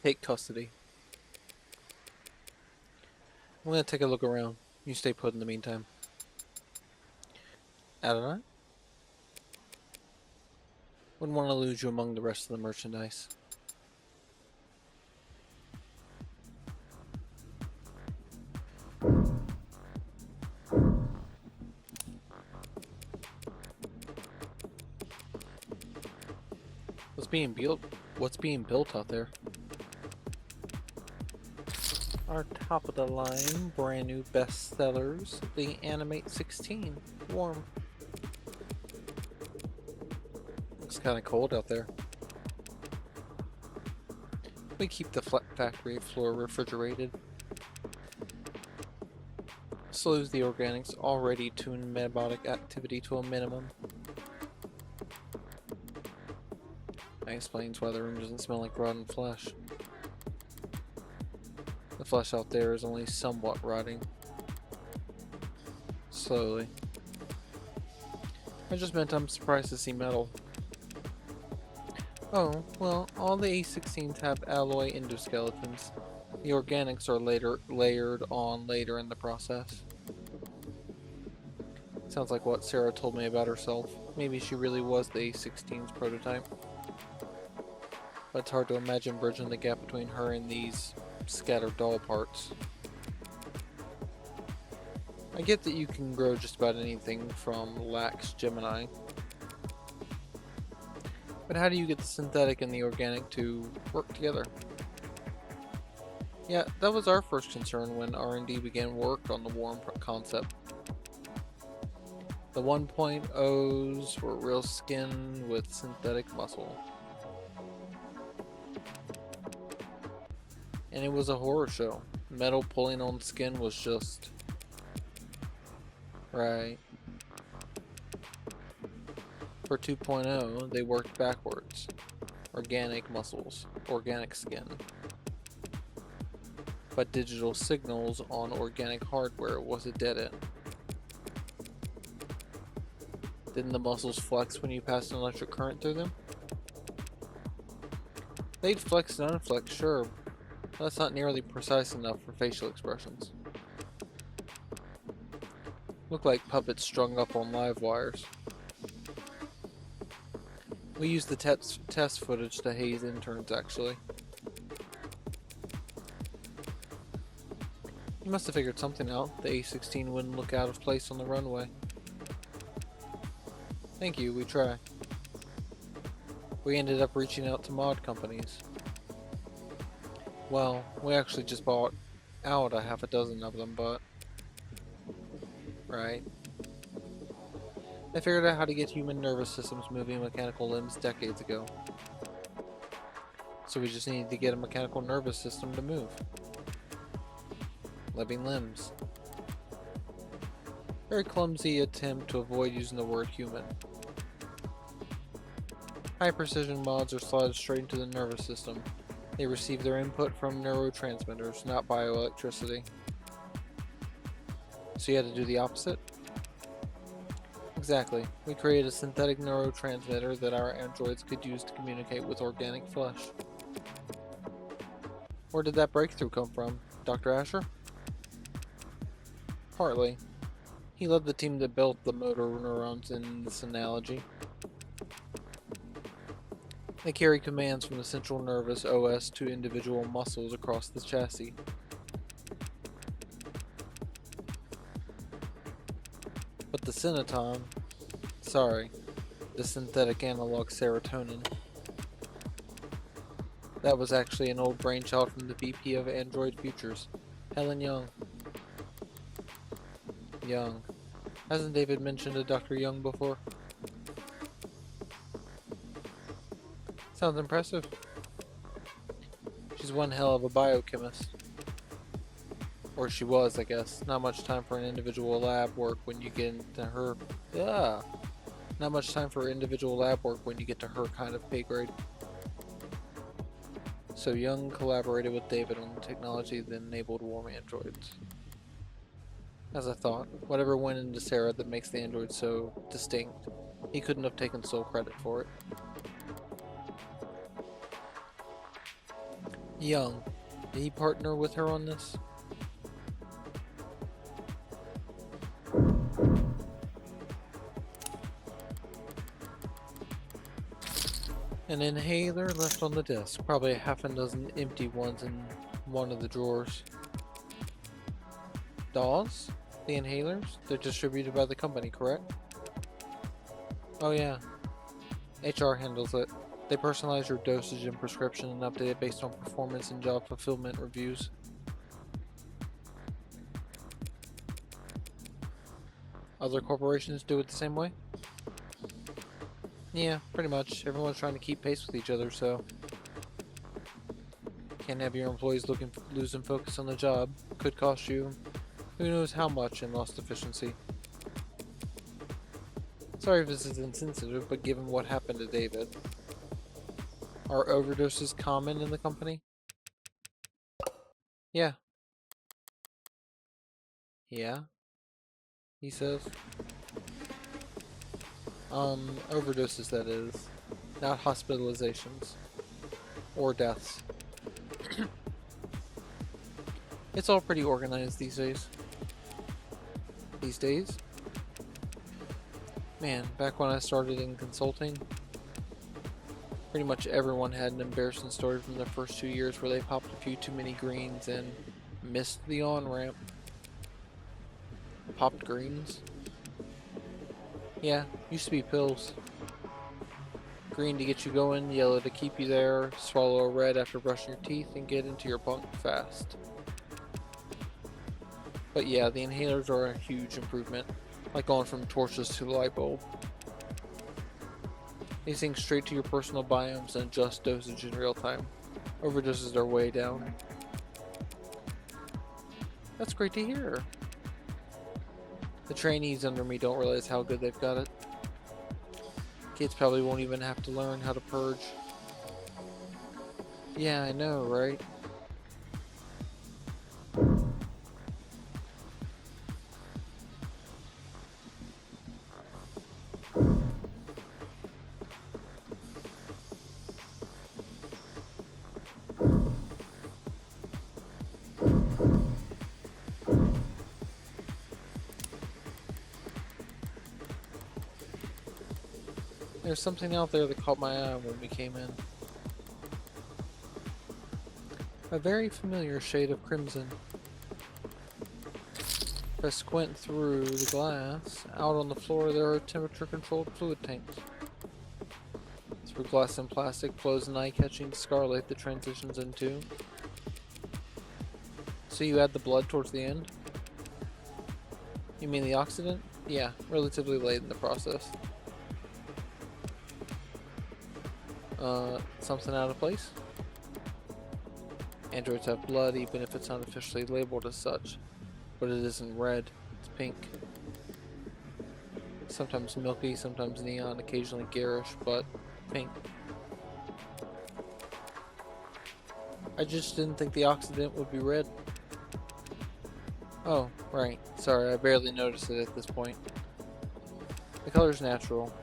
Take custody. I'm gonna take a look around. You stay put in the meantime. Adonai? Wouldn't want to lose you among the rest of the merchandise. What's being built out there? Our top of the line, brand new bestsellers, the Animate 16. Warm. Looks kinda cold out there. We keep the factory floor refrigerated. Slows the organics already tune metabolic activity to a minimum. That explains why the room doesn't smell like rotten flesh. The flesh out there is only somewhat rotting. Slowly. I just meant I'm surprised to see metal. Oh, well, all the A16s have alloy endoskeletons. The organics are layered on later in the process. Sounds like what Sarah told me about herself. Maybe she really was the A16's prototype. But it's hard to imagine bridging the gap between her and these scattered doll parts. I get that you can grow just about anything from lax Gemini. But how do you get the synthetic and the organic to work together? Yeah, that was our first concern when R&D began work on the warm concept. The 1.0s were real skin with synthetic muscle. And it was a horror show. Metal pulling on skin was just... right. For 2.0, they worked backwards. Organic muscles, organic skin. But digital signals on organic hardware was a dead end. Didn't the muscles flex when you passed an electric current through them? They'd flex and unflex, sure, but that's not nearly precise enough for facial expressions. Look like puppets strung up on live wires. We used the test footage to haze interns, actually. You must have figured something out. The A16 wouldn't look out of place on the runway. Thank you, we try. We ended up reaching out to mod companies. Well, we actually just bought out a half a dozen of them, but... right. I figured out how to get human nervous systems moving mechanical limbs decades ago. So we just needed to get a mechanical nervous system to move. Living limbs. Very clumsy attempt to avoid using the word human. High precision mods are slotted straight into the nervous system. They receive their input from neurotransmitters, not bioelectricity. So you had to do the opposite? Exactly. We created a synthetic neurotransmitter that our androids could use to communicate with organic flesh. Where did that breakthrough come from? Dr. Asher? Partly. He led the team that built the motor neurons in this analogy. They carry commands from the central nervous OS to individual muscles across the chassis. But the Cineton, sorry, the synthetic analog serotonin, that was actually an old brainchild from the VP of Android Futures, Helen Young. Young. Hasn't David mentioned a Dr. Young before? Sounds impressive. She's one hell of a biochemist. Or she was, I guess. Not much time for an individual lab work when you get into her... yeah. Not much time for individual lab work when you get to her kind of pay grade. So Young collaborated with David on the technology that enabled warm androids. As I thought, whatever went into Sarah that makes the android so distinct, he couldn't have taken sole credit for it. Young. Did he partner with her on this? An inhaler left on the desk. Probably a half a dozen empty ones in one of the drawers. DAWs? The inhalers? They're distributed by the company, correct? Oh yeah. HR handles it. They personalize your dosage and prescription and update it based on performance and job fulfillment reviews. Other corporations do it the same way? Yeah, pretty much. Everyone's trying to keep pace with each other, so can't have your employees losing focus on the job. Could cost you who knows how much in lost efficiency. Sorry if this is insensitive, but given what happened to David, are overdoses common in the company? Yeah. Yeah, he says. Overdoses, that is. Not hospitalizations. Or deaths. It's all pretty organized these days. These days? Man, back when I started in consulting, pretty much everyone had an embarrassing story from their first 2 years where they popped a few too many greens and missed the on-ramp. Popped greens? Yeah, used to be pills. Green to get you going, yellow to keep you there, swallow a red after brushing your teeth, and get into your bunk fast. But yeah, the inhalers are a huge improvement, like going from torches to the light bulb. They sync straight to your personal biomes and adjust dosage in real time. Overdoses are way down. That's great to hear. The trainees under me don't realize how good they've got it. Kids probably won't even have to learn how to purge. Yeah, I know, right? There's something out there that caught my eye when we came in. A very familiar shade of crimson. If I squint through the glass, out on the floor there are temperature-controlled fluid tanks. Through glass and plastic flows an eye-catching scarlet that transitions into. So you add the blood towards the end? You mean the oxidant? Yeah, relatively late in the process. Something out of place? Androids have blood even if it's not officially labeled as such, but it isn't red, it's pink. Sometimes milky, sometimes neon, occasionally garish, but pink. I just didn't think the oxidant would be red. Oh, right. Sorry, I barely noticed it at this point. The color's natural.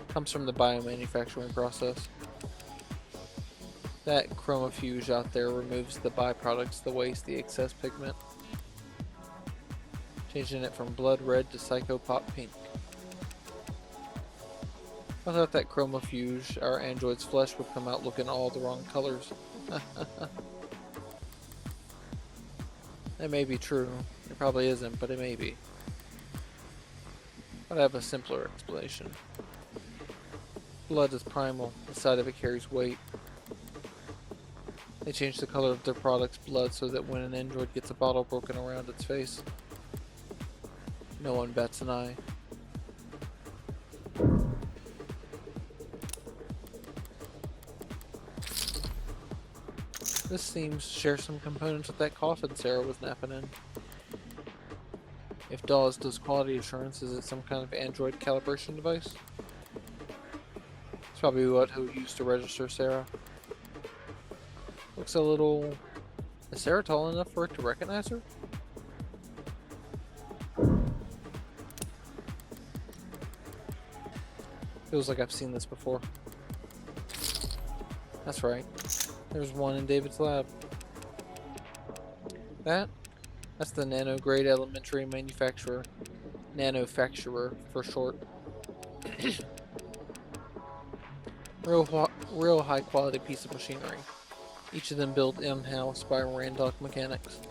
Comes from the biomanufacturing process. That chromofuge out there removes the byproducts, the waste, the excess pigment. Changing it from blood red to psychopop pink. I thought that chromofuge, our android's flesh, would come out looking all the wrong colors. That may be true. It probably isn't, but it may be. But I have a simpler explanation. Blood is primal. The side of it carries weight. They change the color of their product's blood so that when an android gets a bottle broken around its face, no one bats an eye. This seems to share some components with that coffin Sarah was napping in. If DAWs does quality assurance, is it some kind of android calibration device? It's probably what who used to register Sarah. Looks a little... Is Sarah tall enough for it to recognize her? Feels like I've seen this before. That's right. There's one in David's lab. That's the nano-grade elementary manufacturer. Nanofacturer for short. Real high-quality piece of machinery. Each of them built in-house by Randolph Mechanics.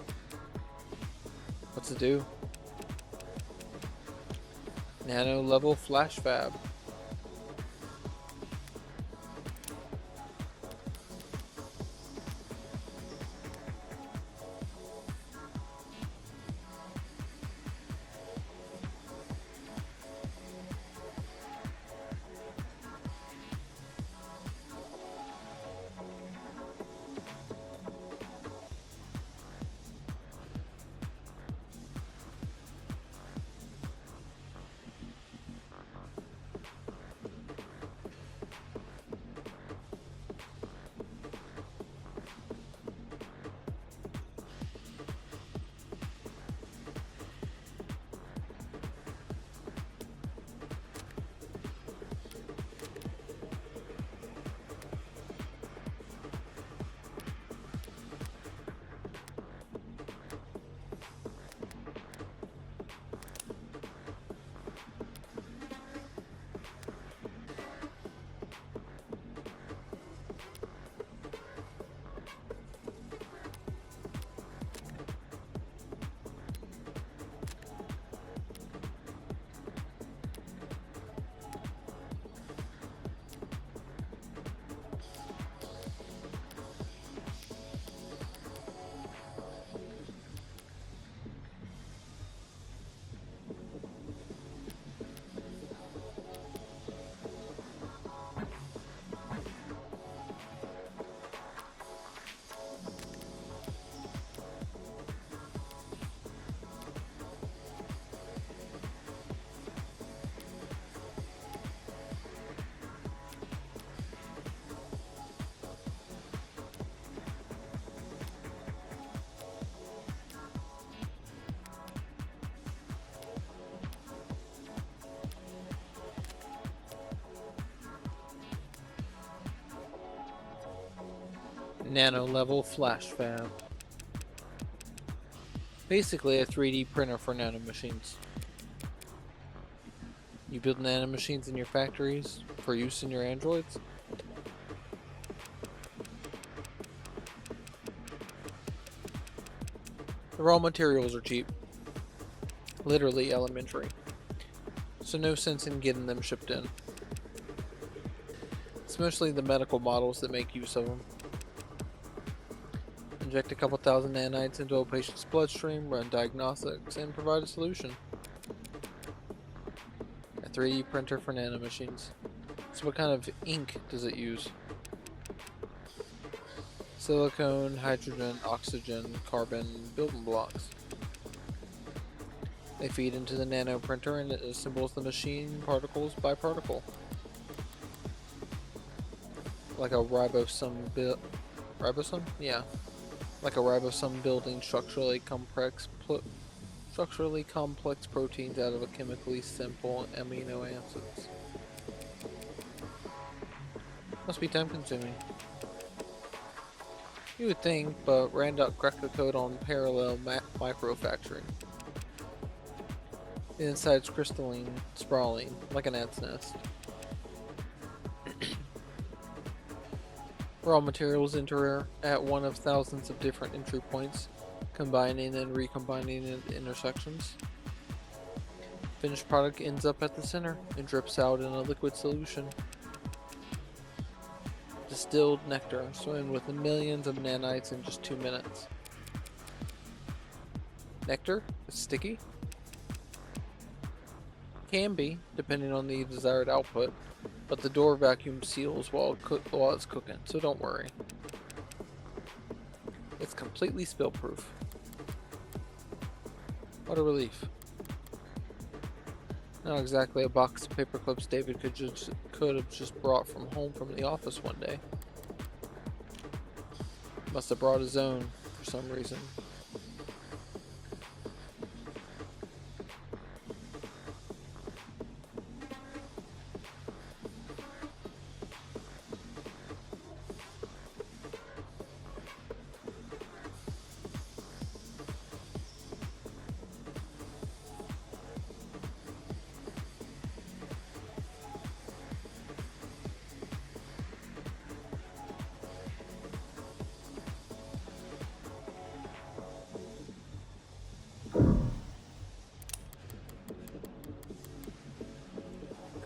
What's it do? Nano-level flash fab. Nano-level flash fab. Basically a 3D printer for nanomachines. You build nanomachines in your factories for use in your androids? The raw materials are cheap. Literally elementary. So no sense in getting them shipped in. It's mostly the medical models that make use of them. Inject a couple thousand nanites into a patient's bloodstream, run diagnostics, and provide a solution. A 3D printer for nanomachines. So what kind of ink does it use? Silicone, hydrogen, oxygen, carbon, building blocks. They feed into the nano printer and it assembles the machine particles by particle. Like a ribosome ribosome? Yeah. Like a ribosome building structurally complex proteins out of a chemically simple amino acids. Must be time consuming. You would think, but Randolph cracked the code on parallel microfactoring. The inside's crystalline, sprawling, like an ant's nest. Raw materials enter at one of thousands of different entry points, combining and recombining at intersections. Finished product ends up at the center and drips out in a liquid solution. Distilled nectar, swimming with millions of nanites in just 2 minutes. Nectar? It's sticky? Can be, depending on the desired output, but the door vacuum seals while it's cooking, so don't worry. It's completely spill-proof. What a relief. Not exactly a box of paper clips David could have just brought from home from the office one day. Must have brought his own for some reason.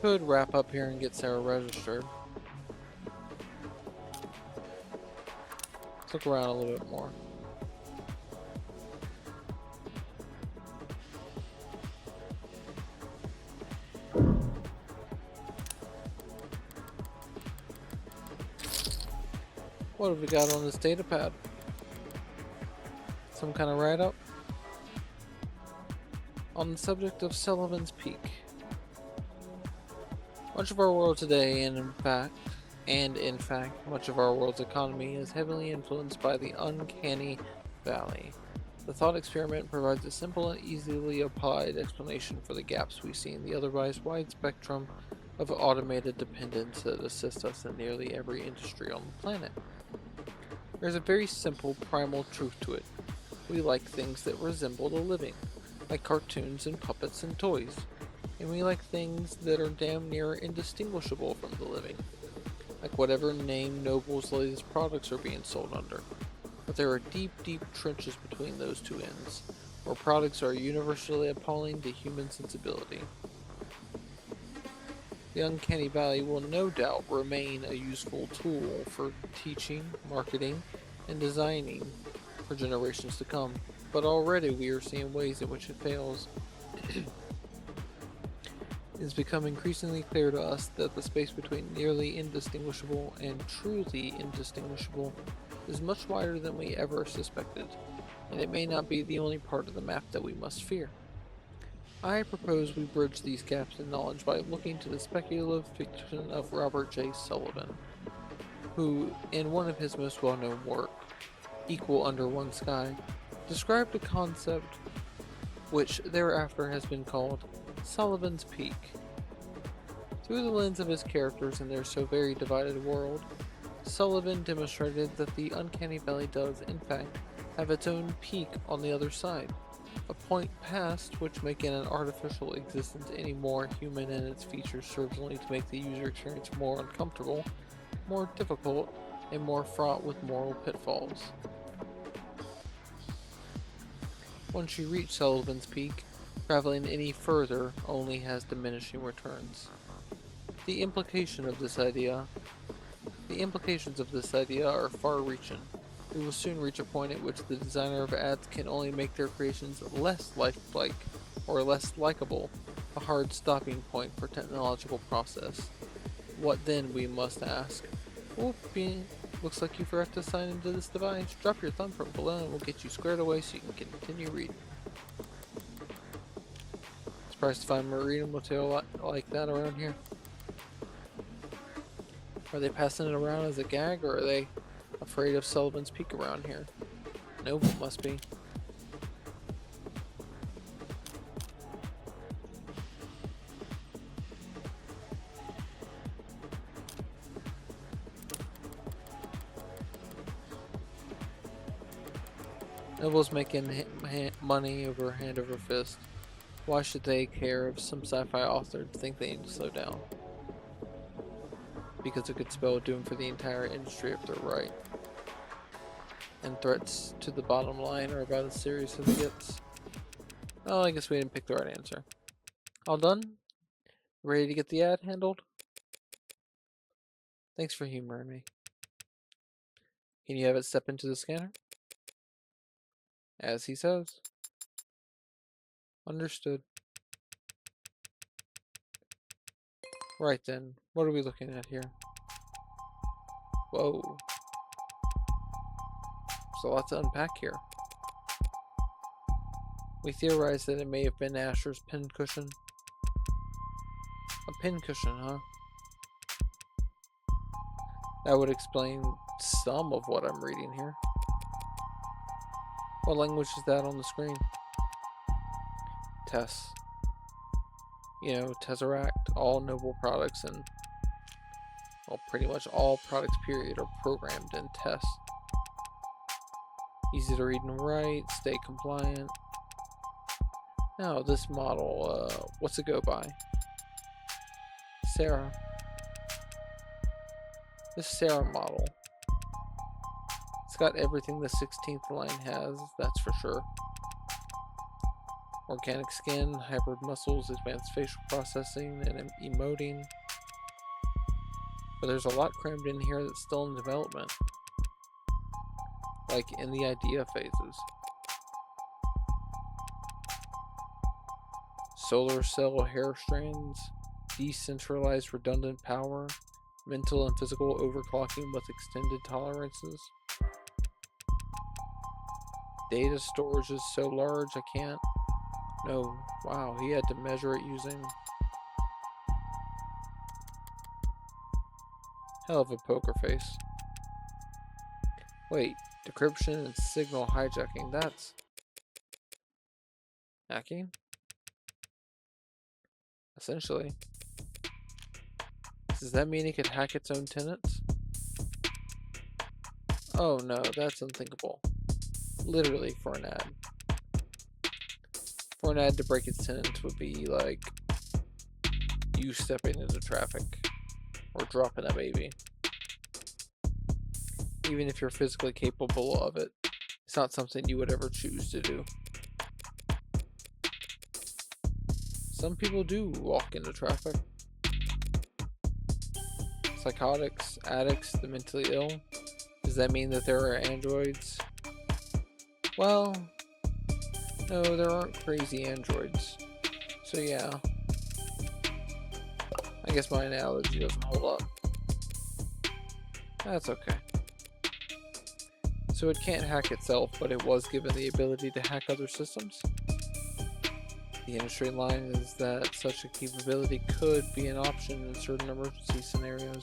Could wrap up here and get Sarah registered. Let's look around a little bit more. What have we got on this data pad? Some kind of write-up? On the subject of Sullivan's Peak. Much of our world today, and in fact, much of our world's economy is heavily influenced by the uncanny valley. The thought experiment provides a simple and easily applied explanation for the gaps we see in the otherwise wide spectrum of automated dependence that assist us in nearly every industry on the planet. There's a very simple primal truth to it. We like things that resemble the living, like cartoons and puppets and toys. And we like things that are damn near indistinguishable from the living, like whatever name Noble's latest products are being sold under. But there are deep, deep trenches between those two ends, where products are universally appalling to human sensibility. The uncanny valley will no doubt remain a useful tool for teaching, marketing, and designing for generations to come, but already we are seeing ways in which it fails. It has become increasingly clear to us that the space between nearly indistinguishable and truly indistinguishable is much wider than we ever suspected, and it may not be the only part of the map that we must fear. I propose we bridge these gaps in knowledge by looking to the speculative fiction of Robert J. Sullivan, who, in one of his most well-known work, Equal Under One Sky, described a concept which thereafter has been called Sullivan's Peak. Through the lens of his characters in their so very divided world, Sullivan demonstrated that the uncanny valley does, in fact, have its own peak on the other side, a point past which making an artificial existence any more human in its features serves only to make the user experience more uncomfortable, more difficult, and more fraught with moral pitfalls. Once you reach Sullivan's Peak, traveling any further only has diminishing returns. The implications of this idea are far-reaching. We will soon reach a point at which the designer of ads can only make their creations less lifelike or less likable, a hard stopping point for technological process. What then, we must ask? Whoopie, looks like you forgot to sign into this device. Drop your thumbprint below and we'll get you squared away so you can continue reading. Surprised to find marine material like that around here. Are they passing it around as a gag, or are they afraid of Sullivan's Peak around here? Noble must be. Noble's making money over hand over fist. Why should they care if some sci-fi author think they need to slow down? Because it could spell doom for the entire industry if they're right. And threats to the bottom line are about as serious as it gets. Oh, I guess we didn't pick the right answer. All done? Ready to get the ad handled? Thanks for humoring me. Can you have it step into the scanner? As he says. Understood. Right then, what are we looking at here? Whoa. There's a lot to unpack here. We theorize that it may have been Asher's pincushion. A pincushion, huh? That would explain some of what I'm reading here. What language is that on the screen? Tess. You know, Tesseract, all Noble products and, well, pretty much all products period are programmed in Tess. Easy to read and write, stay compliant. Now, this model, what's it go by? Sarah. This Sarah model. It's got everything the 16th line has, that's for sure. organic skin, hybrid muscles, advanced facial processing, and emoting. But there's a lot crammed in here that's still in development, like in the idea phases. Solar cell hair strands, decentralized redundant power, mental and physical overclocking with extended tolerances. Data storage is so large I can't. No, wow, he had to measure it using. Hell of a poker face. Wait, decryption and signal hijacking, that's hacking? Essentially. Does that mean it could hack its own tenants? Oh no, that's unthinkable. Literally for an ad. For an ad to break its tenants would be like you stepping into traffic or dropping a baby. Even if you're physically capable of it, it's not something you would ever choose to do. Some people do walk into traffic. Psychotics, addicts, the mentally ill. Does that mean that there are androids? Well, no, there aren't crazy androids. So yeah. I guess my analogy doesn't hold up. That's okay. So it can't hack itself, but it was given the ability to hack other systems? The industry line is that such a capability could be an option in certain emergency scenarios.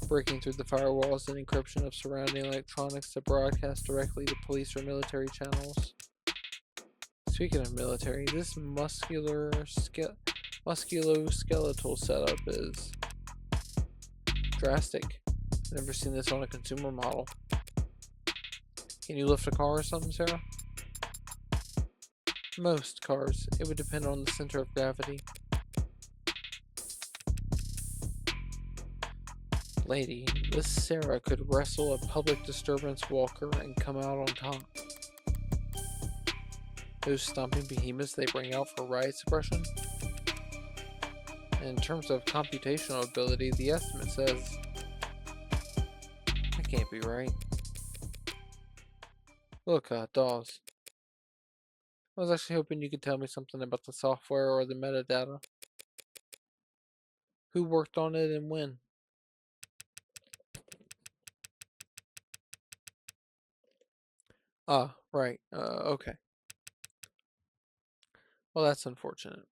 Breaking through the firewalls and encryption of surrounding electronics to broadcast directly to police or military channels. Speaking of military, this musculoskeletal setup is drastic. I've never seen this on a consumer model. Can you lift a car or something, Sarah? Most cars. It would depend on the center of gravity. Lady, this Sarah could wrestle a public disturbance walker and come out on top. Those stomping behemoths they bring out for riot suppression? In terms of computational ability, the estimate says that can't be right. Look, Dawes. I was actually hoping you could tell me something about the software or the metadata. Who worked on it and when? Ah, right. Okay. Well, that's unfortunate.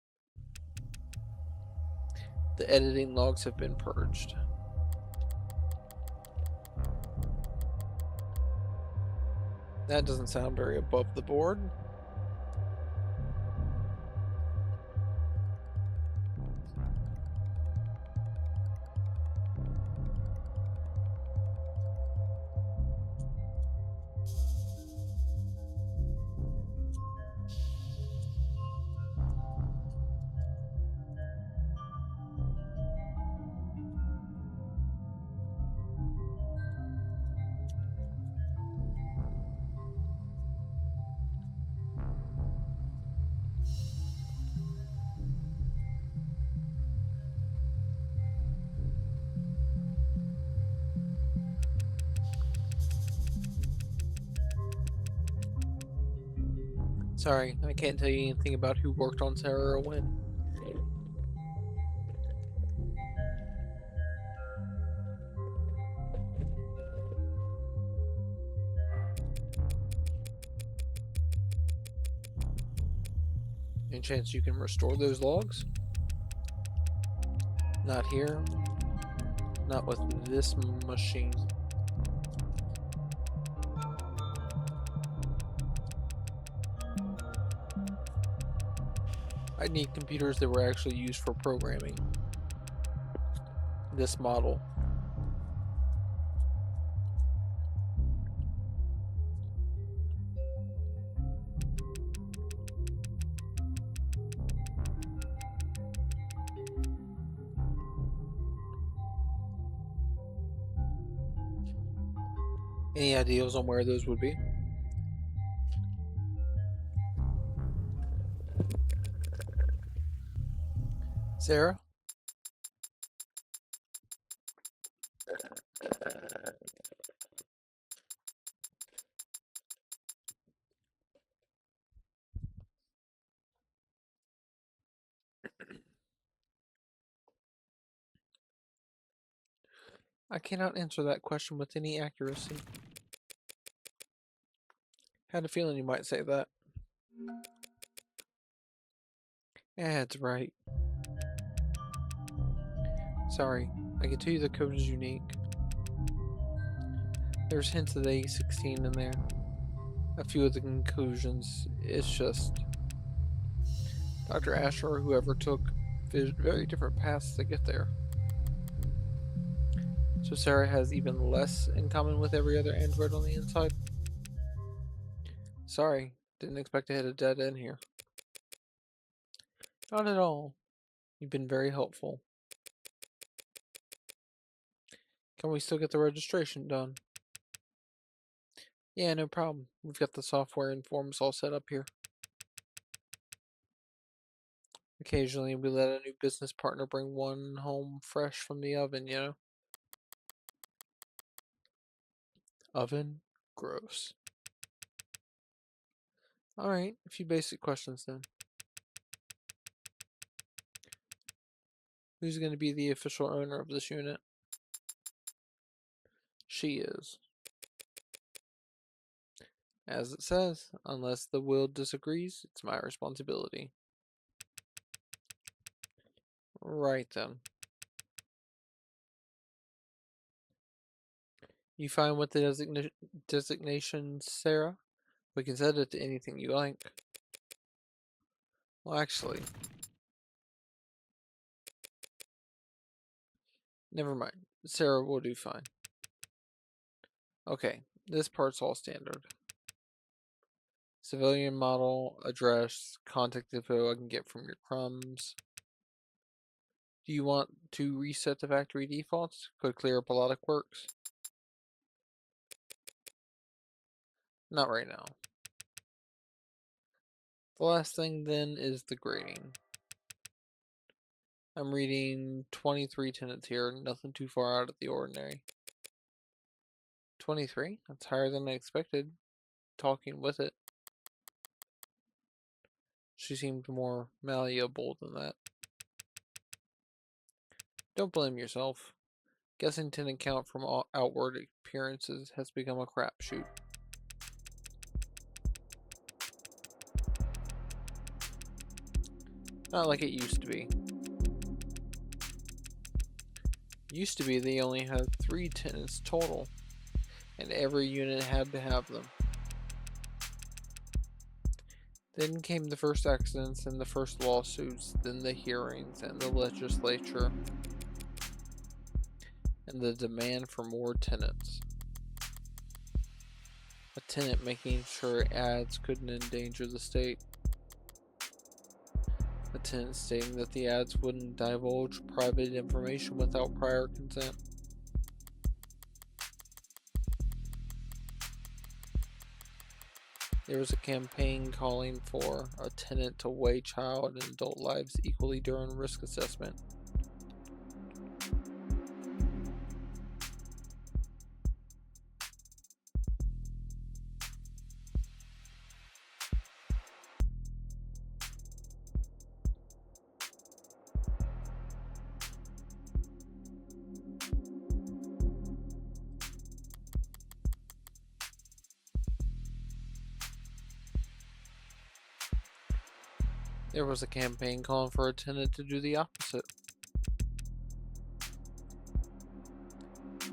The editing logs have been purged. That doesn't sound very above the board. Sorry, I can't tell you anything about who worked on Sarah or when. Any chance you can restore those logs? Not here. Not with this machine. I need computers that were actually used for programming this model. Any ideas on where those would be? Sarah? I cannot answer that question with any accuracy. Had a feeling you might say that. That's right. Sorry, I can tell you the code is unique. There's hints of the A16 in there. A few of the conclusions, it's just Dr. Asher or whoever took very different paths to get there. So Sarah has even less in common with every other android on the inside? Sorry, didn't expect to hit a dead end here. Not at all. You've been very helpful. Can we still get the registration done? Yeah, no problem. We've got the software and forms all set up here. Occasionally, we let a new business partner bring one home fresh from the oven, you know? Oven? Gross. Alright, a few basic questions then. Who's going to be the official owner of this unit? She is. As it says, unless the will disagrees, it's my responsibility. Right then. You fine with the designation, Sarah? We can set it to anything you like. Well, actually, never mind. Sarah will do fine. Okay, this part's all standard. Civilian model, address, contact info I can get from your crumbs. Do you want to reset the factory defaults? Could clear up a lot of quirks. Not right now. The last thing then is the grading. I'm reading 23 tenants here, nothing too far out of the ordinary. 23? That's higher than I expected. Talking with it, she seemed more malleable than that. Don't blame yourself. Guessing tenant count from all outward appearances has become a crapshoot. Not like it used to be. Used to be they only had 3 tenants total, and every unit had to have them. Then came the first accidents and the first lawsuits, then the hearings and the legislature, and the demand for more tenants. A tenant making sure ads couldn't endanger the state. A tenant stating that the ads wouldn't divulge private information without prior consent. There was a campaign calling for a tenant to weigh child and adult lives equally during risk assessment. There was a campaign calling for a tenant to do the opposite.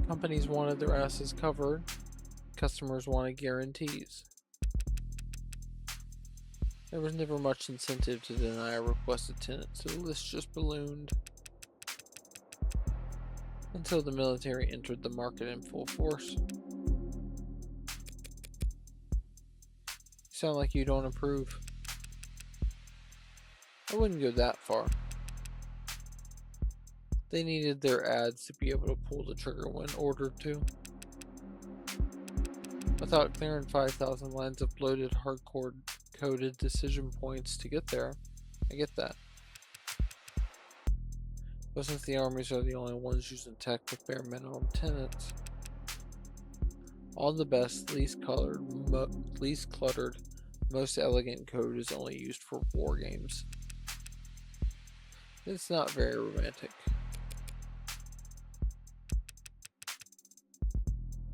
Companies wanted their asses covered. Customers wanted guarantees. There was never much incentive to deny a requested tenant, so the list just ballooned. Until the military entered the market in full force. You sound like you don't approve. I wouldn't go that far. They needed their ads to be able to pull the trigger when ordered to. Without clearing 5,000 lines of bloated, hard-coded decision points to get there. I get that. But since the armies are the only ones using tech with bare minimum tenants, all the best, least cluttered, most elegant code is only used for war games. It's not very romantic.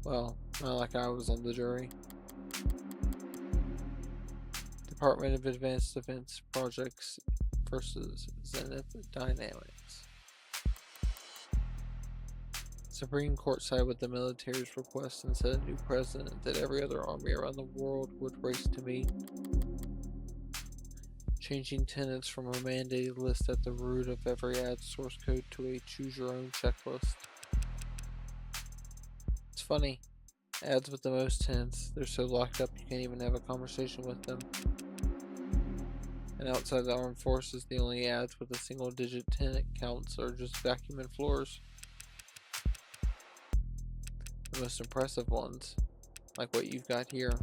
Well, not like I was on the jury. Department of Advanced Defense Projects versus Zenith Dynamics. Supreme Court sided with the military's request and set a new precedent that every other army around the world would race to meet. Changing tenants from a mandated list at the root of every ad source code to a choose-your-own checklist. It's funny. Ads with the most tenants, they're so locked up you can't even have a conversation with them. And outside the armed forces, the only ads with a single-digit tenant counts are just vacuum and floors. The most impressive ones, like what you've got here,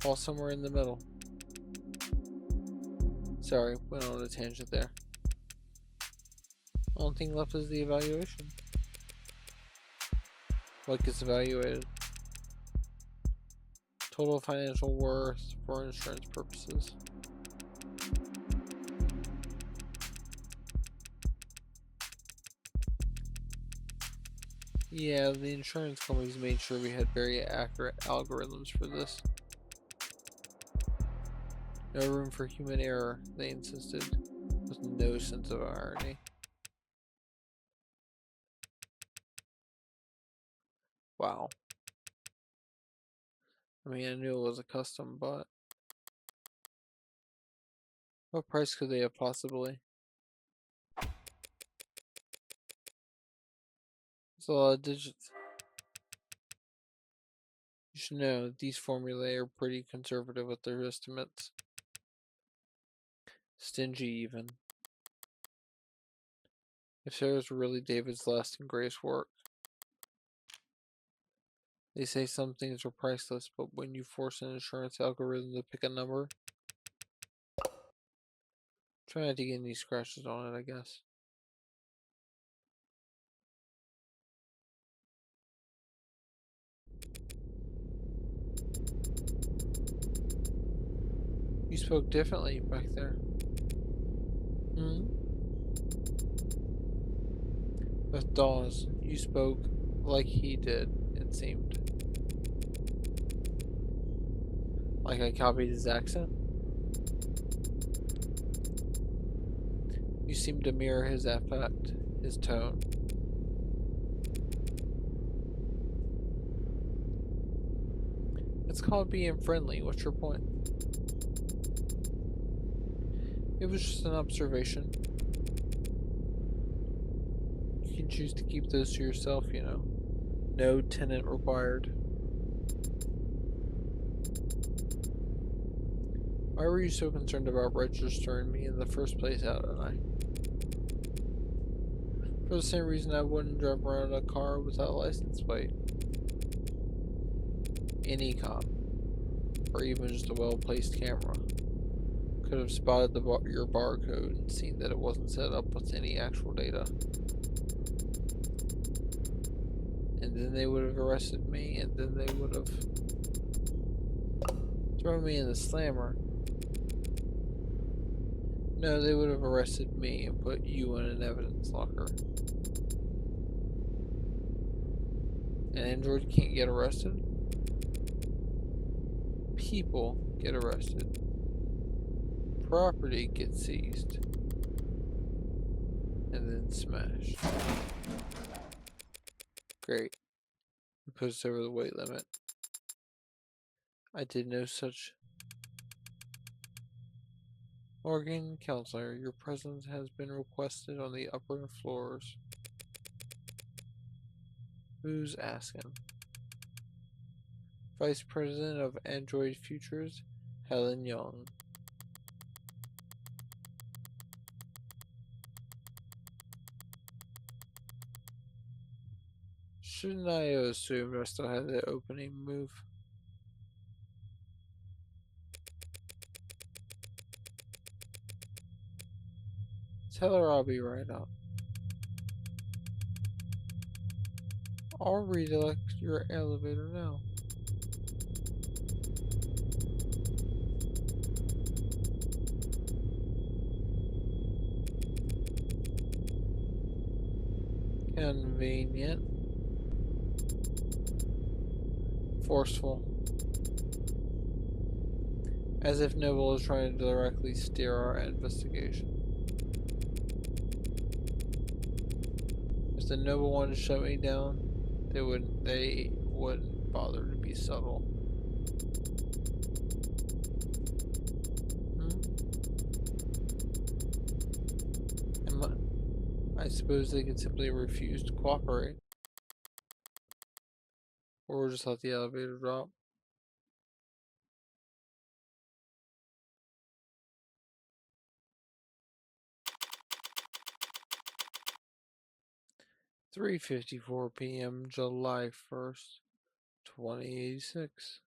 fall somewhere in the middle. Sorry, went on a tangent there. Only thing left is the evaluation. What gets evaluated? Total financial worth for insurance purposes. Yeah, the insurance companies made sure we had very accurate algorithms for this. No room for human error, they insisted, with no sense of irony. Wow. I mean, I knew it was a custom, but what price could they have possibly? It's a lot of digits. You should know, these formulae are pretty conservative with their estimates. Stingy, even. If Sarah's really David's last and greatest work. They say some things are priceless, but when you force an insurance algorithm to pick a number, try not to get any scratches on it, I guess. You spoke differently back there. With Dawes, you spoke like he did, it seemed. Like I copied his accent? You seemed to mirror his affect, his tone. It's called being friendly. What's your point? It was just an observation. You can choose to keep those to yourself, you know. No tenant required. Why were you so concerned about registering me in the first place, Adonai? For the same reason I wouldn't drive around a car without a license plate. Any cop, or even just a well-placed camera, could have spotted your barcode and seen that it wasn't set up with any actual data. And then they would have arrested me, and then they would have thrown me in the slammer. No, they would have arrested me and put you in an evidence locker. An android can't get arrested? People get arrested. Property gets seized. And then smashed. Great. You pushed over the weight limit. I did no such. Morgan, counselor, your presence has been requested on the upper floors. Who's asking? Vice President of Android Futures, Helen Young. Shouldn't I have assumed I still had the opening move? Tell her I'll be right up. I'll redirect your elevator now. Convenient. Forceful. As if Noble is trying to directly steer our investigation. If the Noble wanted to shut me down, they wouldn't bother to be subtle. I suppose they could simply refuse to cooperate. Or just let the elevator drop. "3:54 p.m. July 1st, 2086.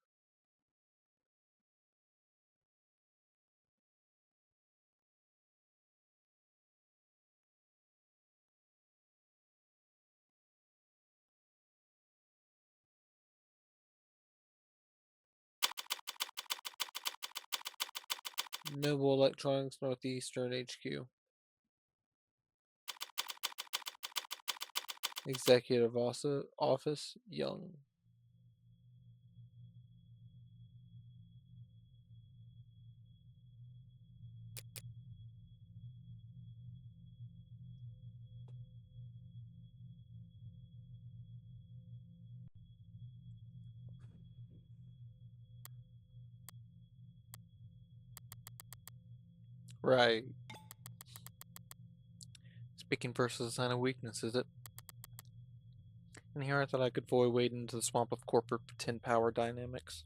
Noble Electronics Northeastern HQ. Executive Office, Young. Right. Speaking first is a sign of weakness, is it? And here I thought I could void wade into the swamp of corporate pretend power dynamics.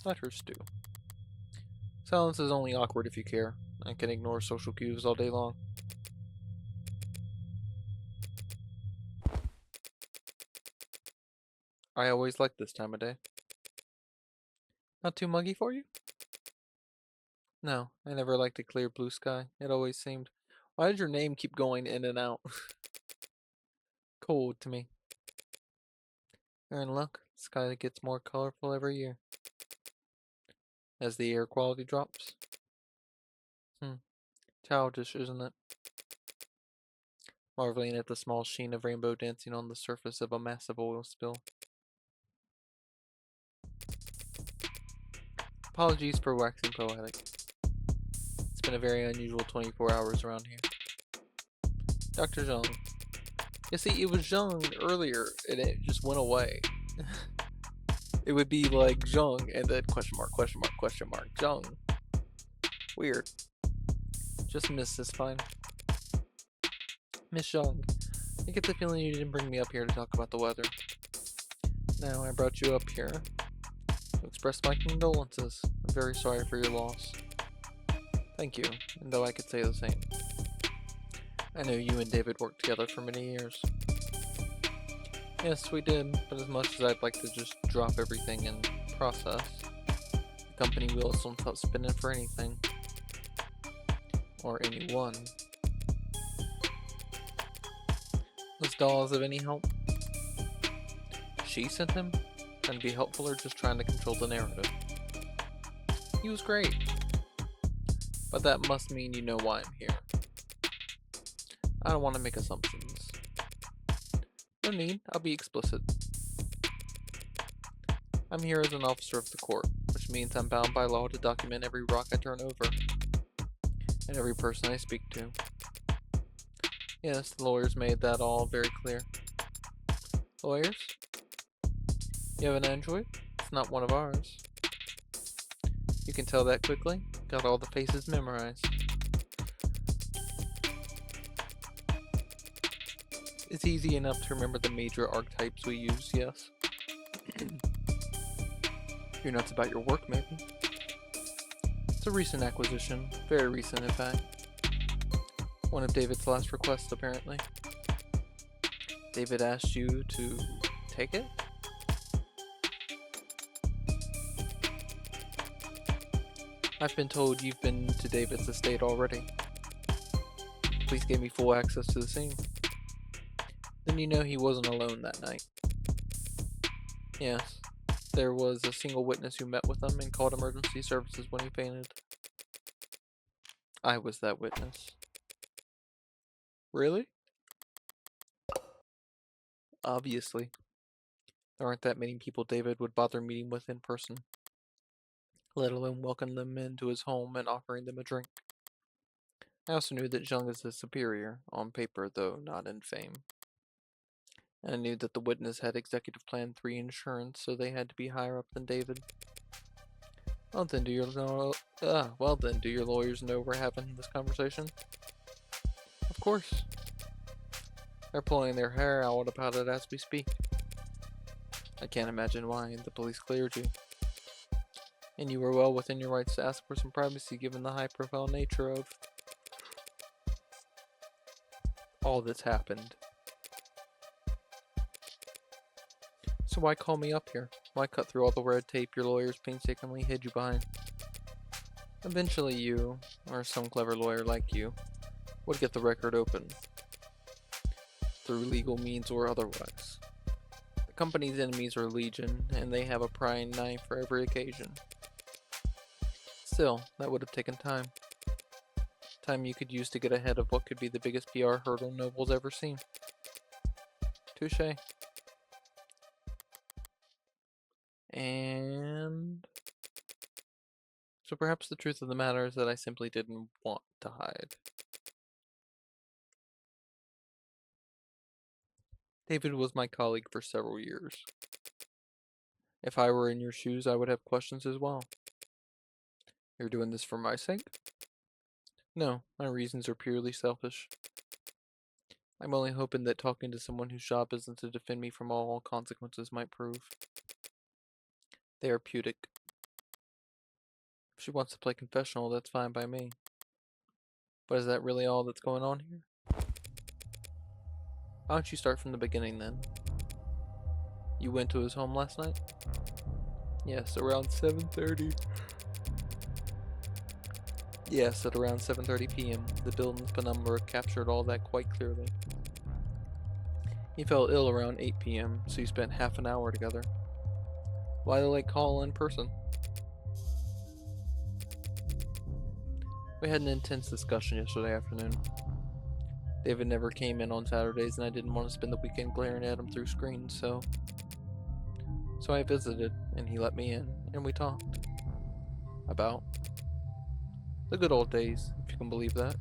Letters do. Silence is only awkward if you care. I can ignore social cues all day long. I always like this time of day. Not too muggy for you? No, I never liked a clear blue sky. It always seemed. Why did your name keep going in and out? Cold to me. You're in luck. The sky gets more colorful every year. As the air quality drops. Childish, isn't it? Marveling at the small sheen of rainbow dancing on the surface of a massive oil spill. Apologies for waxing poetic. It's been a very unusual 24 hours around here. Dr. Zhang. You see, it was Zhang earlier, and it just went away. It would be like Zhang, and then question mark, Zhang. Weird. Just Miss is fine. Miss Zhang, I get the feeling you didn't bring me up here to talk about the weather. No, I brought you up here to express my condolences. I'm very sorry for your loss. Thank you, and though I could say the same. I know you and David worked together for many years. Yes, we did, but as much as I'd like to just drop everything and process, the company wheels don't stop spinning for anything. Or anyone. Was Dawes of any help? She sent him? Trying to be helpful or just trying to control the narrative? He was great. But that must mean you know why I'm here. I don't want to make assumptions. No need, I'll be explicit. I'm here as an officer of the court, which means I'm bound by law to document every rock I turn over, and every person I speak to. Yes, the lawyers made that all very clear. Lawyers? You have an Android? It's not one of ours. You can tell that quickly? Got all the faces memorized. It's easy enough to remember the major archetypes we use, yes? You're nuts about your work, maybe? It's a recent acquisition. Very recent, in fact. One of David's last requests, apparently. David asked you to take it? I've been told you've been to David's estate already. Police gave me full access to the scene. Then you know he wasn't alone that night. Yes, there was a single witness who met with him and called emergency services when he fainted. I was that witness. Really? Obviously. There aren't that many people David would bother meeting with in person, let alone welcome them into his home and offering them a drink. I also knew that Jung is his superior, on paper though not in fame. And I knew that the witness had Executive Plan 3 insurance, so they had to be higher up than David. Well then, do your lawyers know we're having this conversation? Of course. They're pulling their hair out about it as we speak. I can't imagine why. The police cleared you. And you were well within your rights to ask for some privacy given the high-profile nature of all that's happened. So why call me up here? Why cut through all the red tape your lawyers painstakingly hid you behind? Eventually you, or some clever lawyer like you, would get the record open. Through legal means or otherwise. The company's enemies are legion, and they have a prying knife for every occasion. Still, that would have taken time. Time you could use to get ahead of what could be the biggest PR hurdle Noble's ever seen. Touché. And so perhaps the truth of the matter is that I simply didn't want to hide. David was my colleague for several years. If I were in your shoes, I would have questions as well. You're doing this for my sake? No, my reasons are purely selfish. I'm only hoping that talking to someone whose job isn't to defend me from all consequences might prove therapeutic. If she wants to play confessional, that's fine by me. But is that really all that's going on here? Why don't you start from the beginning then? You went to his home last night? Yes, around 7:30. Yes, at around 7:30 p.m. The building's penumbra captured all that quite clearly. He fell ill around 8 p.m., so you spent half an hour together. Why the late call in person? We had an intense discussion yesterday afternoon. David never came in on Saturdays, and I didn't want to spend the weekend glaring at him through screens, so I visited, and he let me in, and we talked. About the good old days, if you can believe that.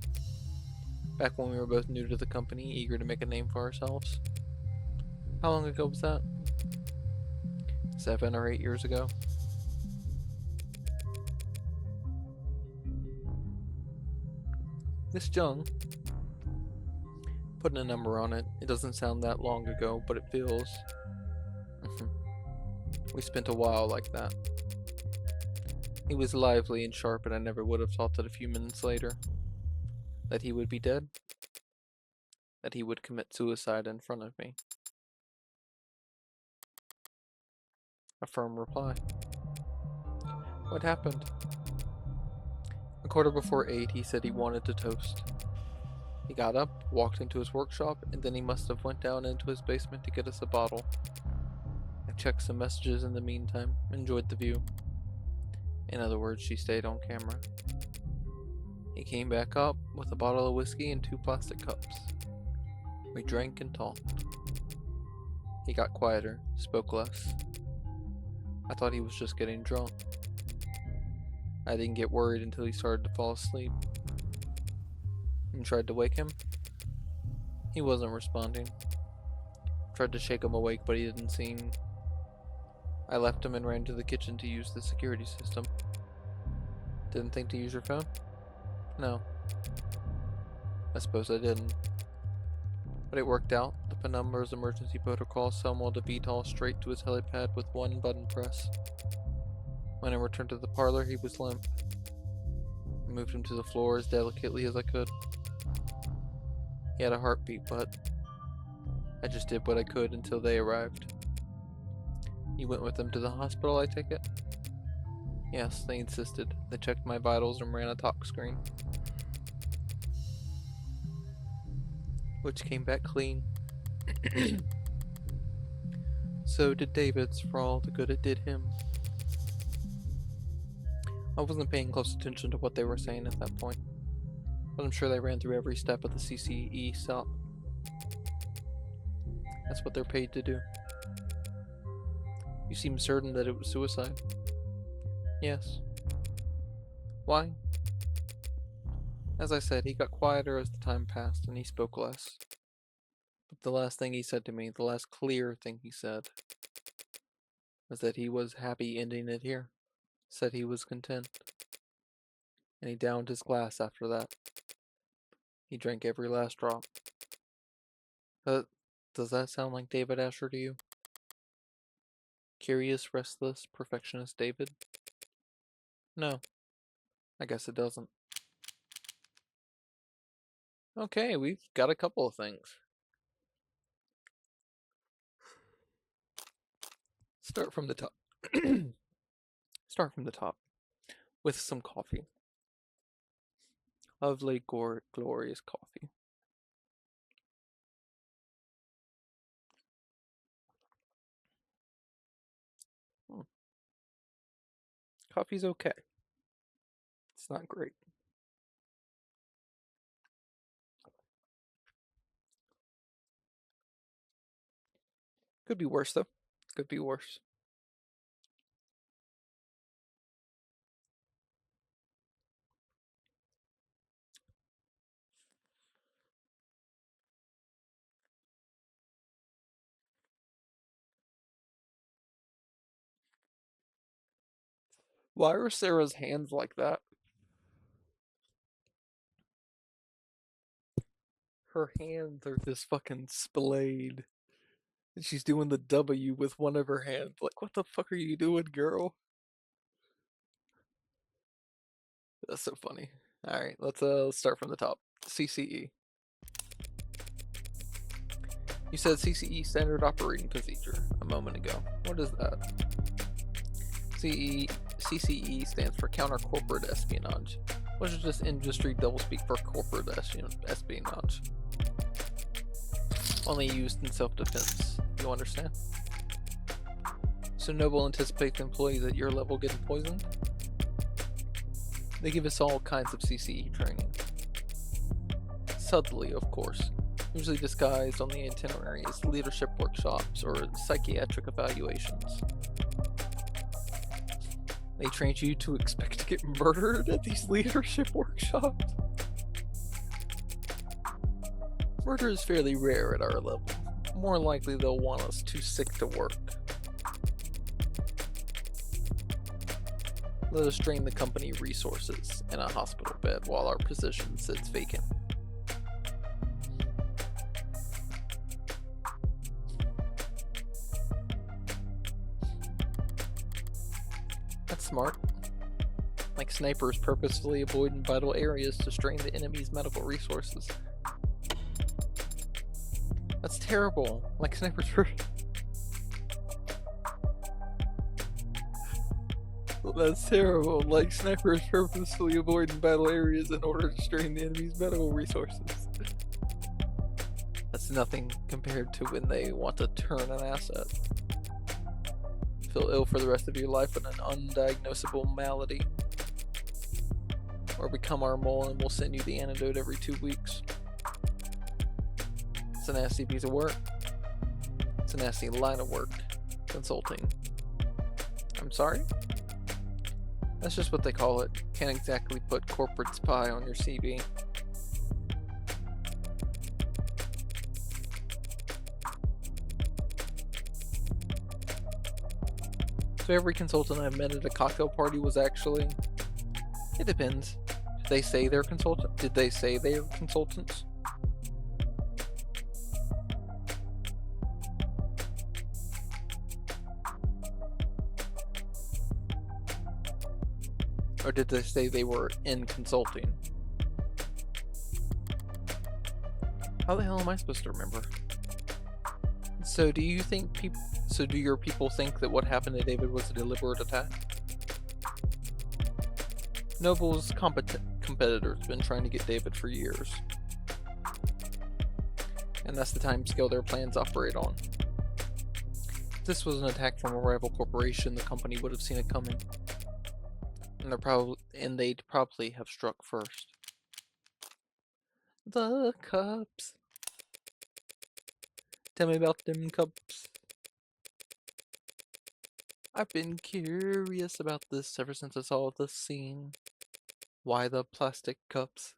Back when we were both new to the company, eager to make a name for ourselves. How long ago was that? 7 or 8 years ago. This Jung, putting a number on it, it doesn't sound that long ago, but it feels. We spent a while like that. He was lively and sharp, and I never would have thought that a few minutes later that he would be dead, that he would commit suicide in front of me. A firm reply. What happened? 8:15, he said he wanted to toast. He got up, walked into his workshop, and then he must have went down into his basement to get us a bottle. I checked some messages in the meantime, enjoyed the view. In other words, she stayed on camera. He came back up with a bottle of whiskey and 2 plastic cups. We drank and talked. He got quieter, spoke less. I thought he was just getting drunk. I didn't get worried until he started to fall asleep. And tried to wake him. He wasn't responding. Tried to shake him awake, but he didn't seem. I left him and ran to the kitchen to use the security system. Didn't think to use your phone? No. I suppose I didn't. But it worked out. The penumbra's emergency protocol summoned a VTOL straight to his helipad with 1 button press. When I returned to the parlor, he was limp. I moved him to the floor as delicately as I could. He had a heartbeat, but I just did what I could until they arrived. You went with them to the hospital, I take it? Yes, they insisted. They checked my vitals and ran a talk screen, which came back clean. So did David's, for all the good it did him. I wasn't paying close attention to what they were saying at that point, but I'm sure they ran through every step of the CCE cell. That's what they're paid to do. You seem certain that it was suicide? Yes. Why? As I said, he got quieter as the time passed, and he spoke less. But the last thing he said to me, the last clear thing he said, was that he was happy ending it here. Said he was content. And he downed his glass after that. He drank every last drop. Does that sound like David Asher to you? Curious, restless, perfectionist David? No, I guess it doesn't. Okay, we've got a couple of things. Start from the top. Start from the top. With some coffee. Lovely, glorious coffee. Coffee's okay. It's not great. Could be worse, though. Could be worse. Why are Sarah's hands like that? Her hands are just fucking splayed. And she's doing the W with one of her hands. Like, what the fuck are you doing, girl? That's so funny. Alright, let's start from the top. CCE. You said CCE, Standard Operating Procedure, a moment ago. What is that? CCE stands for Counter Corporate Espionage, which is just industry doublespeak for corporate espionage. Only used in self-defense. You understand? So Noble anticipates employees at your level getting poisoned? They give us all kinds of CCE training. Subtly, of course. Usually disguised on the itinerary as leadership workshops or psychiatric evaluations. They trained you to expect to get murdered at these leadership workshops? Murder is fairly rare at our level. More likely they'll want us too sick to work. Let us drain the company resources in a hospital bed while our position sits vacant. That's smart. Like snipers purposefully avoiding vital areas to strain the enemy's medical resources. That's terrible. Like snipers That's terrible. Like snipers purposefully avoiding battle areas in order to strain the enemy's medical resources. That's nothing compared to when they want to turn an asset. Feel ill for the rest of your life with an undiagnosable malady. Or become our mole and we'll send you the antidote every 2 weeks. It's a nasty piece of work. It's a nasty line of work. Consulting. I'm sorry? That's just what they call it. Can't exactly put corporate spy on your CV. So every consultant I've met at a cocktail party was actually... It depends. Did they say they're consultant? Did they say they are consultants? Or did they say they were in consulting? How the hell am I supposed to remember? So do you think do your people think that what happened to David was a deliberate attack? Noble's competitor's been trying to get David for years, and that's the time scale their plans operate on. If this was an attack from a rival corporation, the company would have seen it coming, and they'd probably have struck first. The cups. Tell me about them cups. I've been curious about this ever since I saw the scene. Why the plastic cups?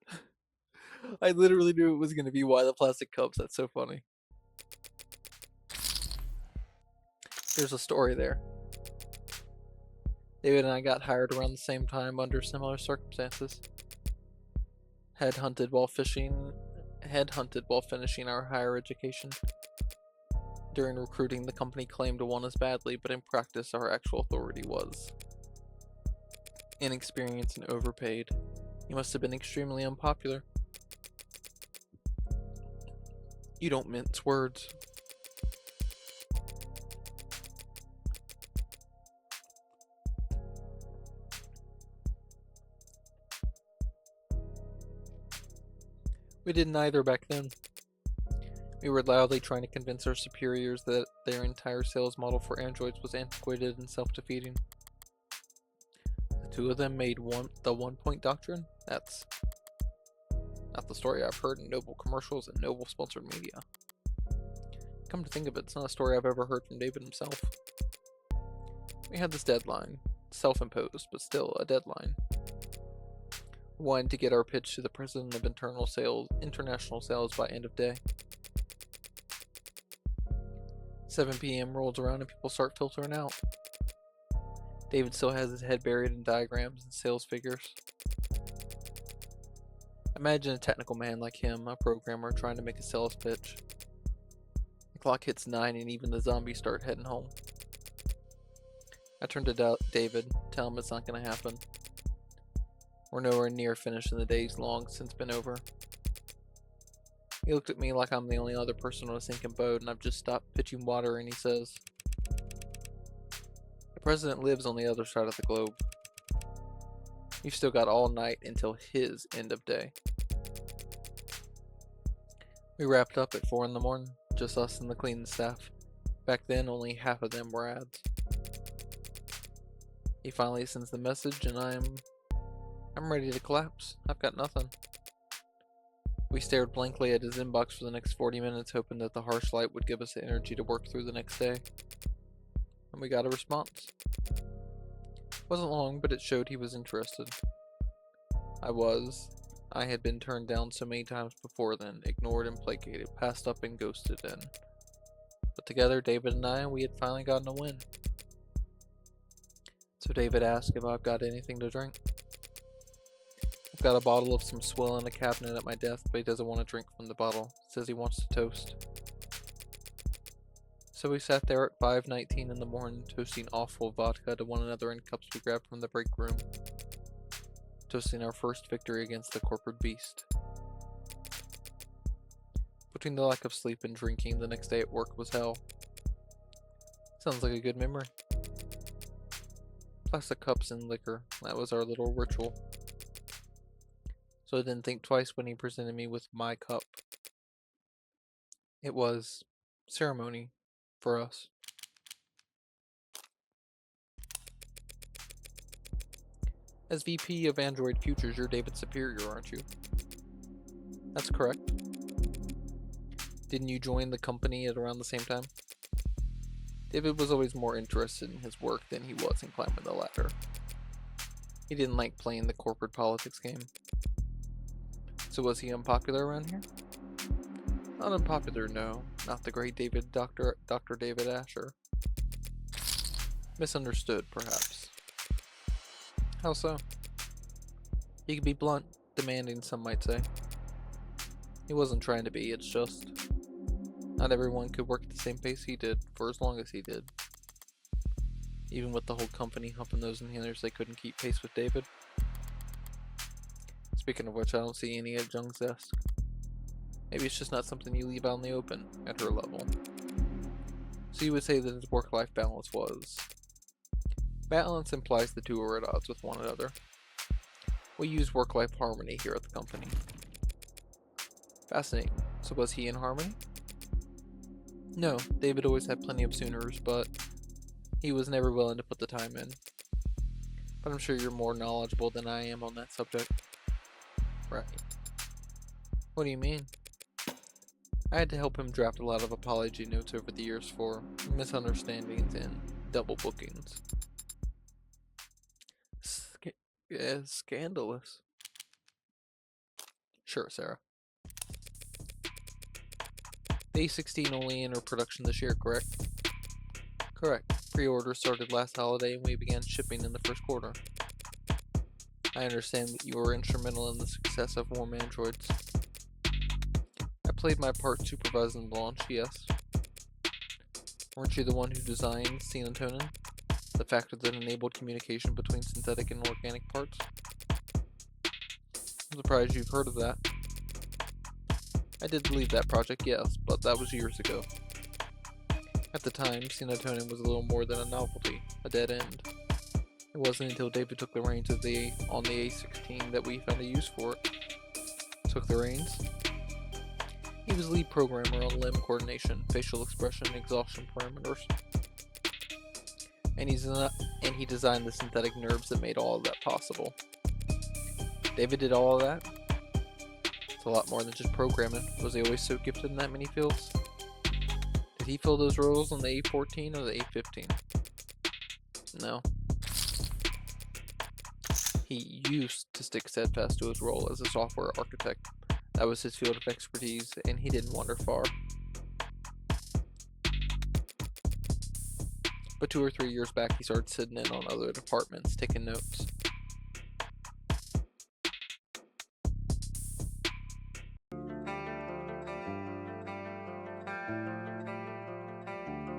I literally knew it was going to be why the plastic cups. That's so funny. There's a story there. David and I got hired around the same time under similar circumstances. Headhunted while finishing our higher education. During recruiting, the company claimed to want us badly, but in practice, our actual authority was inexperienced and overpaid. You must have been extremely unpopular. You don't mince words. We didn't either back then. We were loudly trying to convince our superiors that their entire sales model for androids was antiquated and self-defeating. The two of them made the one-point doctrine? That's not the story I've heard in Noble commercials and Noble sponsored media. Come to think of it, it's not a story I've ever heard from David himself. We had this deadline, self-imposed, but still a deadline. We wanted to get our pitch to the president of international sales by end of day. 7 p.m. rolls around and people start filtering out. David still has his head buried in diagrams and sales figures. Imagine a technical man like him, a programmer, trying to make a sales pitch. The clock hits 9 and even the zombies start heading home. I turn to David, tell him it's not going to happen. We're nowhere near finished and the day's long since been over. He looked at me like I'm the only other person on a sinking boat and I've just stopped pitching water, and he says, "The president lives on the other side of the globe. You've still got all night until his end of day." We wrapped up at 4 in the morning, just us and the cleaning staff. Back then, only half of them were ads. He finally sends the message and I'm ready to collapse. I've got nothing. We stared blankly at his inbox for the next 40 minutes, hoping that the harsh light would give us the energy to work through the next day. And we got a response. It wasn't long, but it showed he was interested. I had been turned down so many times before then, ignored and placated, passed up and ghosted in. But together, David and we had finally gotten a win. So David asked if I've got anything to drink. I've got a bottle of some swill in a cabinet at my desk, but he doesn't want to drink from the bottle. Says he wants to toast. So we sat there at 5:19 in the morning, toasting awful vodka to one another in cups we grabbed from the break room. Toasting our first victory against the corporate beast. Between the lack of sleep and drinking, the next day at work was hell. Sounds like a good memory. Plastic cups and liquor, that was our little ritual. So I didn't think twice when he presented me with my cup. It was ceremony for us. As VP of Android Futures, you're David's superior, aren't you? That's correct. Didn't you join the company at around the same time? David was always more interested in his work than he was in climbing the ladder. He didn't like playing the corporate politics game. So was he unpopular around here? Not unpopular, no. Not the great Dr. David Asher. Misunderstood, perhaps. How so? He could be blunt, demanding, some might say. He wasn't trying to be, it's just not everyone could work at the same pace he did for as long as he did. Even with the whole company humping those inhalers, they couldn't keep pace with David. Speaking of which, I don't see any at Jung's desk. Maybe it's just not something you leave out in the open at her level. So you would say that his work-life balance was... Balance implies the two are at odds with one another. We use work-life harmony here at the company. Fascinating. So was he in harmony? No, David always had plenty of Sooners, but he was never willing to put the time in. But I'm sure you're more knowledgeable than I am on that subject. Right. What do you mean? I had to help him draft a lot of apology notes over the years for misunderstandings and double bookings. Scandalous. Sure, Sarah. The A16 only entered production this year, correct? Correct. Pre-order started last holiday and we began shipping in the first quarter. I understand that you were instrumental in the success of warm androids. I played my part supervising the launch, yes. Weren't you the one who designed serotonin? The factor that enabled communication between synthetic and organic parts? I'm surprised you've heard of that. I did lead that project, yes, but that was years ago. At the time, serotonin was a little more than a novelty, a dead end. It wasn't until David took the reins on the A16 that we found a use for it. Took the reins? He was lead programmer on limb coordination, facial expression, and exhaustion parameters. And he designed the synthetic nerves that made all of that possible. David did all of that? It's a lot more than just programming. Was he always so gifted in that many fields? Did he fill those roles on the A14 or the A15? No. He used to stick steadfast to his role as a software architect. That was his field of expertise, and he didn't wander far. But 2 or 3 years back, he started sitting in on other departments, taking notes.